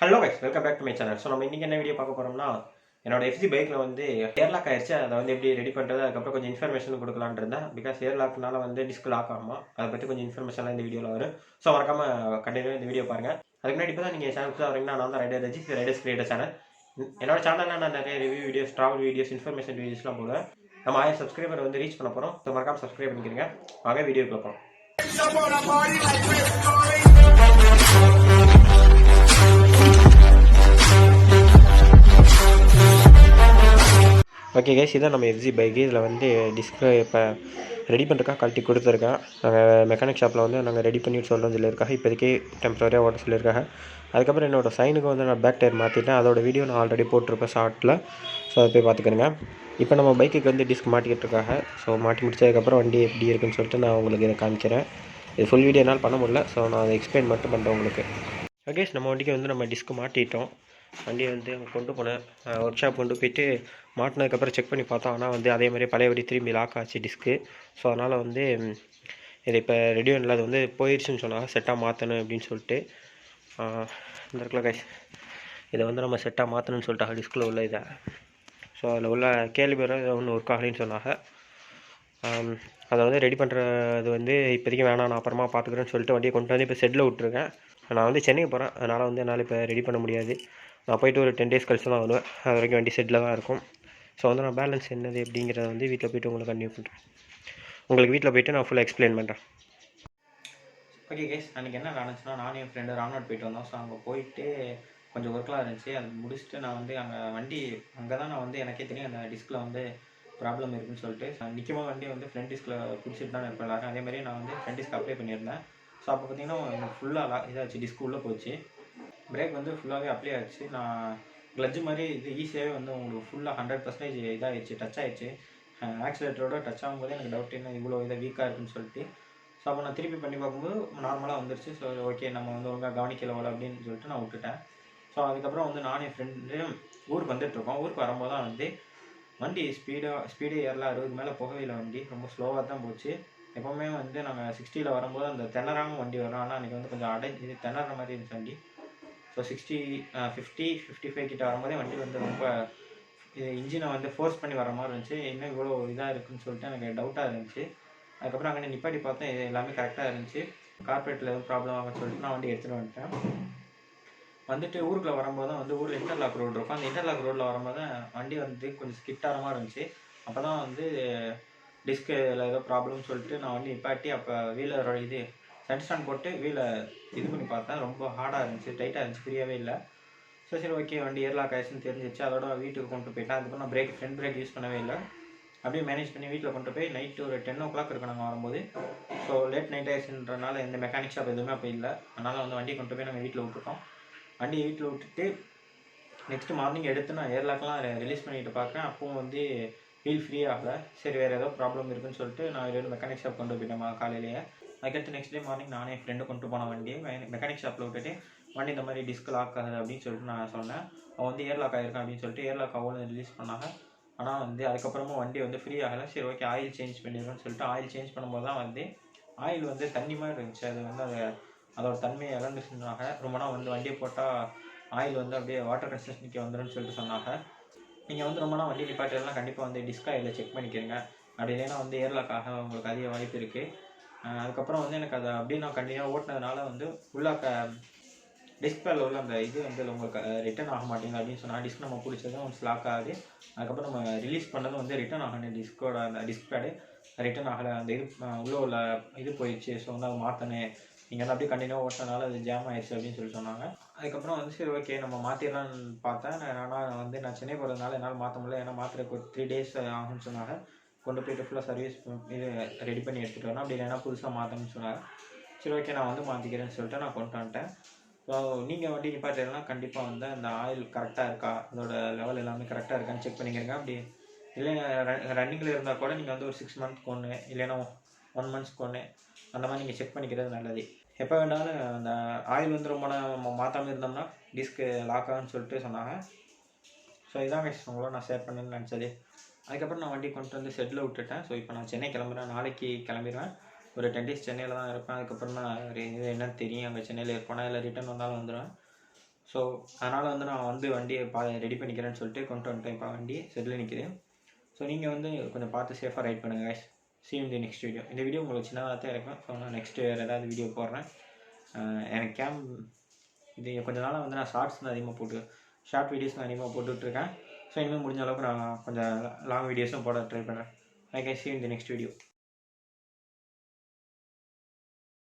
Hello guys, welcome back to my channel. So நம்ம இன்றைக்கி என்ன வீடியோ பார்க்க போகிறோம்னா, என்னோட எஃப்சி பைக்கில் வந்து ஏர்லாக் ஆயிடுச்சு. அதை வந்து எப்படி ரெடி பண்ணுறது, அதுக்கப்புறம் கொஞ்சம் இன்ஃபர்மேஷன் கொடுக்கலான்னு இருந்தேன். பிகாஸ் ஏர்லாக்னால வந்து டிஸ்க் லாக் ஆகுமா, அதை பற்றி கொஞ்சம் இன்ஃபர்மேஷன்லாம் இந்த வீடியோவில் வரும். ஸோ மறக்காமல் கண்டினியூ இந்த வீடியோ பாருங்கள். அதுக்கு முன்னாடி இப்போ தான் நீங்கள் சேனல் புதுசாக வரீங்கன்னா, நான் தான் ரைடர்ஸ் கிரியேட்டர் சேனல். என்னோட சேனலில் நான் நிறைய review videos, travel videos, information வீடியோஸ்லாம் போடுவேன். நம்ம 1000 சப்ஸ்கிரைபர் வந்து ரீச் பண்ண போகிறோம். ஸோ மறக்காமல் சப்ஸ்கிரைப் பண்ணிக்கிறீங்க. வாங்க வீடியோக்குள்ள போகிறோம். ஓகே கைஸ், இதான் நம்ம எஃப்சி பைக்கு. இதில் வந்து டிஸ்க்கு இப்போ ரெடி பண்ணுறதுக்காக கழட்டி கொடுத்துருக்கேன். நாங்கள் மெக்கானிக் ஷாப்பில் வந்து நாங்கள் ரெடி பண்ணிட்டு சொல்லணும்னு சொல்லியிருக்காங்க. இப்போதைக்கு டெம்பரரியாக ஓட்ட சொல்லியிருக்காங்க. அதுக்கப்புறம் என்னோடய சைனுக்கு வந்து நான் பேக் டயர் மாற்றிட்டேன். அதோட வீடியோ நான் ஆல்ரெடி போட்டிருப்பேன் ஷார்ட்டில். ஸோ அதை போய் பார்த்துக்கிறேங்க. இப்போ நம்ம பைக்குக்கு வந்து டிஸ்க் மாட்டிக்கிட்டு இருக்காங்க. ஸோ மாட்டி முடிச்சதுக்கப்புறம் வண்டி எப்படி இருக்குன்னு சொல்லிட்டு நான் உங்களுக்கு இதை காமிக்கிறேன். இது ஃபுல் வீடியோ என்னால் பண்ண முடியல. ஸோ நான் அதை எக்ஸ்பிளைன் மட்டும் பண்ணுறேன் உங்களுக்கு. ஓகே, நம்ம வண்டிக்கு வந்து நம்ம டிஸ்க் மாட்டிட்டோம். வண்டியை வந்து அங்கே கொண்டு போனேன், ஒர்க் ஷாப் கொண்டு போயிட்டு மாட்டினதுக்கப்புறம் செக் பண்ணி பார்த்தோம். ஆனால் வந்து அதே மாதிரி பழையபடி திரும்பி லாக் ஆச்சு டிஸ்க்கு. ஸோ அதனால் வந்து இது இப்போ ரெடியோ இல்லை, அது வந்து போயிடுச்சுன்னு சொன்னாங்க. செட்டாக மாற்றணும் அப்படின்னு சொல்லிட்டு இந்த இடத்துல கைஸ் இதை வந்து நம்ம செட்டாக மாற்றணும்னு சொல்லிட்டாங்க டிஸ்கில் உள்ள இதை. ஸோ அதில் உள்ள கேள்வி பேர் ஒன்றும் ஒர்க் ஆகலைன்னு சொன்னாங்க. அதை வந்து ரெடி பண்ணுறது வந்து இப்போதைக்கு வேணாம், நான் அப்புறமா பார்த்துக்கிறேன்னு சொல்லிட்டு வண்டியை கொண்டு வந்து இப்போ செட்டில் விட்ருக்கேன். நான் வந்து சென்னை போகிறேன், அதனால் வந்து என்னால் இப்போ ரெடி பண்ண முடியாது. நான் போய்ட்டு ஒரு 10 days கழிச்சு தான் வருவேன். அது வரைக்கும் வண்டி செட்டில் தான் இருக்கும். ஸோ வந்து நான் பேலன்ஸ் என்னது எப்படிங்கிறத வந்து வீட்டில் போய்ட்டு உங்களுக்கு கன்டினியூ பண்ணுறேன். உங்களுக்கு வீட்டில் போய்ட்டு நான் ஃபுல்லாக எக்ஸ்பிளைன் பண்ணுறேன். ஓகே கேஸ், அன்றைக்கி என்ன நடந்துச்சுன்னா, நானும் என் ஃப்ரெண்டு ராம்நாட் போயிட்டு வந்தோம். ஸோ அங்கே போயிட்டு கொஞ்சம் ஒர்க்லாம் இருந்துச்சு. அது முடிச்சுட்டு நான் வந்து அங்கே வண்டி அங்கே தான் நான் வந்து எனக்கே தெரியும் அந்த டிஸ்கில் வந்து ப்ராப்ளம் இருக்குதுன்னு சொல்லிட்டு. நிற்கும்போது வண்டி வந்து ஃப்ரண்ட் டிஸ்கில் பிடிச்சிட்டு தான் இருப்பேன் எல்லாரும். அதேமாதிரி நான் வந்து ஃப்ரண்ட் டிஸ்க் அப்ளை பண்ணியிருந்தேன். ஸோ அப்போ பார்த்தீங்கன்னா எனக்கு ஃபுல்லாக இதாச்சு, டிஸ்க் உள்ளே போச்சு. பிரேக் வந்து ஃபுல்லாகவே அப்ளை ஆகிடுச்சு. நான் கிளட்ஜு மாதிரி இது ஈஸியாகவே வந்து உங்களுக்கு ஃபுல்லாக 100% இதாகிடுச்சு, டச் ஆகிடுச்சு. ஆக்சிலேட்டரோட டச் ஆகும்போது எனக்கு டவுட் என்ன இவ்வளோ இதை வீக்காக இருக்குன்னு சொல்லிட்டு. ஸோ அப்போ நான் திருப்பி பண்ணி பார்க்கும்போது நார்மலாக வந்துருச்சு. ஸோ ஓகே, நம்ம வந்து ஒழுங்காக கவனிக்கல போல அப்படின்னு சொல்லிட்டு நான் விட்டுட்டேன். ஸோ அதுக்கப்புறம் வந்து நானும் என் ஃப்ரெண்டு ஊருக்கு வந்துட்டுருக்கோம். ஊருக்கு வரும்போது தான் வந்து வண்டி ஸ்பீடே ஏறல, 60 மேலே போகவே இல்லை. வண்டி ரொம்ப ஸ்லோவாக தான் போச்சு. எப்போவுமே வந்து நாங்கள் 60 வரும்போது அந்த திணறாமல் வண்டி வரும். ஆனால் அன்றைக்கி வந்து கொஞ்சம் இது திணற மாதிரி இருந்துச்சு வண்டி. ஸோ 60, 50, 55 கிட்ட வரும்போதே வண்டி வந்து ரொம்ப இன்ஜினை வந்து ஃபோர்ஸ் பண்ணி வர மாதிரி இருந்துச்சு. இன்னும் இவ்வளோ இதாக இருக்குதுன்னு சொல்லிட்டு எனக்கு டவுட்டாக இருந்துச்சு. அதுக்கப்புறம் அங்கே நிப்பாட்டி பார்த்தேன், இது எல்லாமே கரெக்டாக இருந்துச்சு. கார்பரேட்டில் எதுவும் ப்ராப்ளம் ஆகும்னு சொல்லிட்டு நான் வண்டி எடுத்துகிட்டு வந்துட்டேன். வந்துட்டு ஊருக்குள்ளே வரும்போது தான் வந்து ஊரில் இன்டர்லாக் ரோடு இருக்கும். அந்த இன்டர்லாக் ரோட்டில் வரும்போது தான் வண்டி வந்து கொஞ்சம் ஸ்கிட் ஆகிற மாதிரி இருந்துச்சு. அப்போ தான் வந்து டிஸ்கில் ஏதோ ப்ராப்ளம்னு சொல்லிட்டு நான் வண்டி நிப்பாட்டி அப்போ வீலரோட இது சென்ட் ஸ்டாண்ட் போட்டு வீலை இது பண்ணி பார்த்தேன். ரொம்ப ஹார்டாக இருந்துச்சு, டைட்டாக இருந்துச்சு, ஃப்ரீயாகவே இல்லை. ஸோ சரி ஓகே, வண்டி ஏர்லாக் ஆயிடுச்சுன்னு தெரிஞ்சிச்சு. அதோட வீட்டுக்கு கொண்டு போயிட்டேன். அதுக்கப்புறம் நான் ஃப்ரண்ட் பிரேக் யூஸ் பண்ணவே இல்லை. அப்படியே மேனேஜ் பண்ணி வீட்டில் கொண்டு போய் நைட்டு ஒரு 10 o'clock இருக்கு நாங்கள் வரும்போது. ஸோ லேட் நைட் ஆயிடுச்சுன்றனால எந்த மெக்கானிக் ஷாப் எதுவுமே அப்போ இல்லை. அதனால் வந்து வண்டி கொண்டு போய் நாங்கள் வீட்டில் விட்டுட்டோம். வண்டியை வீட்டில் விட்டுட்டு நெக்ஸ்ட்டு மார்னிங் எடுத்து நான் ஏர்லாக்லாம் ரிலீஸ் பண்ணிட்டு பார்க்குறேன். அப்போவும் வந்து வீல் ஃப்ரீ ஆகலை. சரி வேறு ஏதோ ப்ராப்ளம் இருக்குன்னு சொல்லிட்டு நான் இது மெக்கானிக் ஷாப் கொண்டு போயிட்டேன் காலையிலேயே. அதுக்கடுத்து நெக்ஸ்ட் டே மார்னிங் நானே என் ஃப்ரெண்டு கொண்டு போன வண்டியை மெக்கானிக் ஷாப்பில் விட்டுட்டு வண்டி இந்த மாதிரி டிஸ்க் லாக் ஆகுது அப்படின்னு சொல்லிட்டு நான் சொன்னேன். அவன் வந்து ஏர்லாக் ஆகிருக்கான் அப்படின்னு சொல்லிட்டு ஏர்லாக் அவ்வளோ ரிலீஸ் பண்ணாங்க. ஆனால் வந்து அதுக்கப்புறமா வண்டி வந்து ஃப்ரீ ஆகலை. சரி ஓகே, ஆயில் சேஞ்ச் பண்ணிடுவேன்னு சொல்லிட்டு ஆயில் சேஞ்ச் பண்ணும்போது தான் வந்து ஆயில் வந்து தண்ணி மாதிரி இருந்துச்சு. அது வந்து அதோட தன்மையை இழந்துச்சுனாங்க. ரொம்ப நாள் வந்து வண்டியை போட்டால் ஆயில் வந்து அப்படியே வாட்டர் கன்சிஸ்டன்சிக்கு வந்துடும்னு சொல்லிட்டு சொன்னாங்க. நீங்கள் வந்து ரொம்ப நாள் வண்டி நிப்பாட்டிலாம் கண்டிப்பாக வந்து டிஸ்க் ஆயிலில் செக் பண்ணிக்கிறீங்க. அப்படி இல்லைன்னா வந்து ஏர்லாக் உங்களுக்கு அதிக வாய்ப்பு இருக்குது. அதுக்கப்புறம் வந்து எனக்கு அதை அப்படியே நான் கண்டினியூவாக ஓட்டினதுனால வந்து உள்ளாக்க டிஸ்க் பேடில் உள்ள அந்த இது வந்து உங்களுக்கு ரிட்டர்ன் ஆக மாட்டேங்குது அப்படின்னு சொன்னால் டிஸ்க் நம்ம பிடிச்சதும் ஒன்ஸ் லாக் ஆகுது. அதுக்கப்புறம் நம்ம ரிலீஸ் பண்ணதும் வந்து ரிட்டர்ன் ஆகணும். டிஸ்கோட அந்த டிஸ்க் பேடு ரிட்டர்ன் ஆகலை, அந்த இது உள்ளே உள்ள இது போயிடுச்சு. ஸோ வந்து அதை மாற்றணும், நீங்கள் வந்து அப்படியே கண்டினியூவாக ஓட்டினால அது ஜாம் ஆயிடுச்சு அப்படின்னு சொல்லி சொன்னாங்க. அதுக்கப்புறம் வந்து சரி ஓகே நம்ம மாற்றிடலான்னு பார்த்தேன். ஆனால் வந்து நான் சென்னை போகிறதுனால என்னால் மாற்ற முடியல. ஏன்னா மாற்றுறதுக்கு ஒரு 3 days ஆகும்னு சொன்னாங்க. கொண்டு போய்ட்டு ஃபுல்லாக சர்வீஸ் இது ரெடி பண்ணி எடுத்துகிட்டு வரணும். அப்படி இல்லைன்னா புதுசாக மாற்றணும்னு சொன்னாங்க. சரி ஓகே நான் வந்து மாற்றிக்கிறேன்னு சொல்லிட்டு நான் கொண்டு வந்துட்டேன். ஸோ நீங்கள் வண்டி நிப்பாட்டினா கண்டிப்பாக வந்து அந்த ஆயில் கரெக்டாக இருக்கா, அதோட லெவல் எல்லாமே கரெக்டாக இருக்கான்னு செக் பண்ணிக்கிறங்க. அப்படி இல்லை ரன்னிங்கில் இருந்தால் கூட நீங்கள் வந்து ஒரு 6 months ஒன்று இல்லைன்னா 1 month ஒன்று அந்த மாதிரி நீங்கள் செக் பண்ணிக்கிறது நல்லது. எப்போ வேணாலும் அந்த ஆயில் வந்து ரொம்ப மாற்றாமல் இருந்தோம்னா டிஸ்க்கு லாக் ஆகுன்னு சொல்லிட்டு சொன்னாங்க. ஸோ இதான் உங்களோட நான் ஷேர் பண்ணணும்னு நினச்சது. அதுக்கப்புறம் நான் வண்டி கொண்டு வந்து செட்டில் விட்டுட்டேன். ஸோ இப்போ நான் சென்னை கிளம்புறேன், நாளைக்கு கிளம்பிடுவேன். ஒரு 10 days சென்னையில் தான் இருப்பேன். அதுக்கப்புறம் நான் இது என்னன்னு தெரியும், அங்கே சென்னையில் இருப்பேனா இல்லை ரிட்டர்ன் வந்தாலும் வந்துடுவேன். ஸோ அதனால் வந்து நான் வந்து வண்டியை ரெடி பண்ணிக்கிறேன்னு சொல்லிட்டு கொண்டு வந்துட்டேன். இப்போ வண்டி செட்டில் நிற்கிது. ஸோ நீங்கள் வந்து கொஞ்சம் பார்த்து சேஃபாக ரைட் பண்ணுங்கள் guys. See you in the next video. இந்த வீடியோ உங்களுக்கு சின்னதாக தான் இருக்கும். ஸோ நான் நெக்ஸ்ட்டு வேறு ஏதாவது வீடியோ போடுறேன். எனக்கு இது கொஞ்ச நாளாக வந்து நான் ஷார்ட் வீடியோஸ் தான் அதிகமாக போட்டுட்ருக்கேன். ஸோ இனிமேல் முடிஞ்ச அளவுக்கு நான் கொஞ்சம் லாங் வீடியோஸும் போட ட்ரை பண்ணுறேன். I guys, see you in the next video.